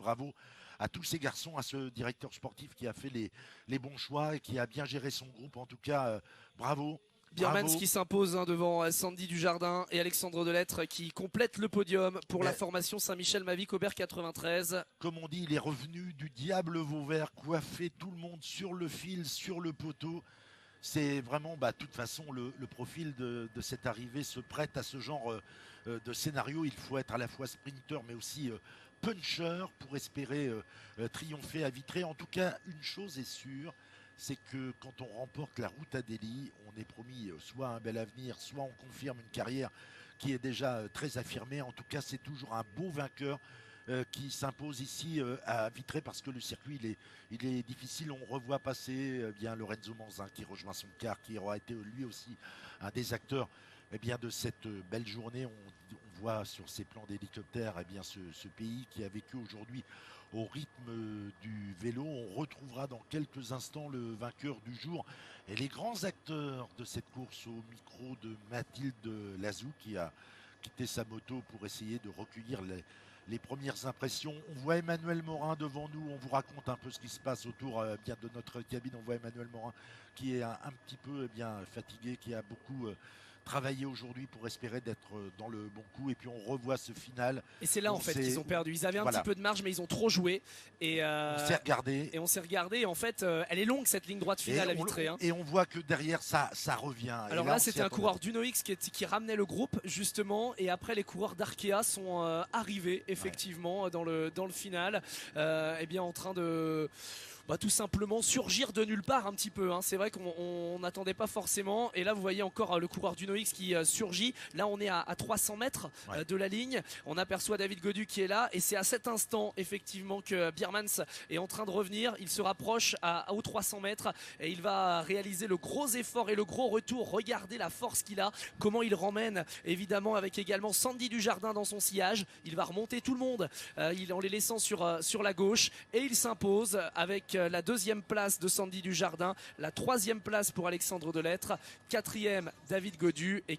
bravo à tous ces garçons, à ce directeur sportif qui a fait les bons choix et qui a bien géré son groupe. En tout cas, bravo. Biermans Bravo. qui s'impose devant Sandy Dujardin et Alexandre Delettre qui complète le podium pour la formation Saint-Michel-Mavic Aubert 93. Comme on dit, il est revenu du diable Vauvert, coiffé tout le monde sur le fil, sur le poteau. C'est vraiment, de toute façon, le profil de cette arrivée se prête à ce genre de scénario. Il faut être à la fois sprinter, mais aussi puncher pour espérer triompher à Vitré. En tout cas, une chose est sûre, c'est que quand on remporte la route à Delhi, on est promis soit un bel avenir, soit on confirme une carrière qui est déjà très affirmée. En tout cas, c'est toujours un beau vainqueur qui s'impose ici à Vitré parce que le circuit il est difficile. On revoit passer bien Lorenzo Manzin qui rejoint son car, qui aura été lui aussi un des acteurs bien, de cette belle journée. On voit sur ces plans d'hélicoptère bien, ce pays qui a vécu aujourd'hui au rythme du vélo. On retrouvera dans quelques instants le vainqueur du jour et les grands acteurs de cette course au micro de Mathilde Lazou qui a quitté sa moto pour essayer de recueillir les premières impressions. On voit Emmanuel Morin devant nous, on vous raconte un peu ce qui se passe autour bien de notre cabine. On voit Emmanuel Morin qui est un petit peu bien fatigué, qui a beaucoup travaillé aujourd'hui pour espérer d'être dans le bon coup. Et puis on revoit ce final. Et c'est là en fait qu'ils ont perdu. Ils avaient un voilà. petit peu de marge, mais ils ont trop joué. Et on s'est regardé. Et on s'est regardé. Et en fait, elle est longue cette ligne droite finale à Vitré. Et on voit que derrière ça revient. Alors là, c'était un coureur d'UNOX qui ramenait le groupe justement. Et après, les coureurs d'Arkea sont arrivés effectivement dans le final. Eh bien, en train de tout simplement surgir de nulle part un petit peu. C'est vrai qu'on n'attendait pas forcément. Et là, vous voyez encore le coureur d'UNOX qui surgit. Là, on est à 300 mètres de la ligne. On aperçoit David Godu qui est là. Et c'est à cet instant, effectivement, que Biermans est en train de revenir. Il se rapproche aux 300 mètres et il va réaliser le gros effort et le gros retour. Regardez la force qu'il a. Comment il ramène, évidemment, avec également Sandy Dujardin dans son sillage. Il va remonter tout le monde en les laissant sur la gauche. Et il s'impose avec la deuxième place de Sandy Dujardin, la troisième place pour Alexandre Delettre, quatrième David Godu et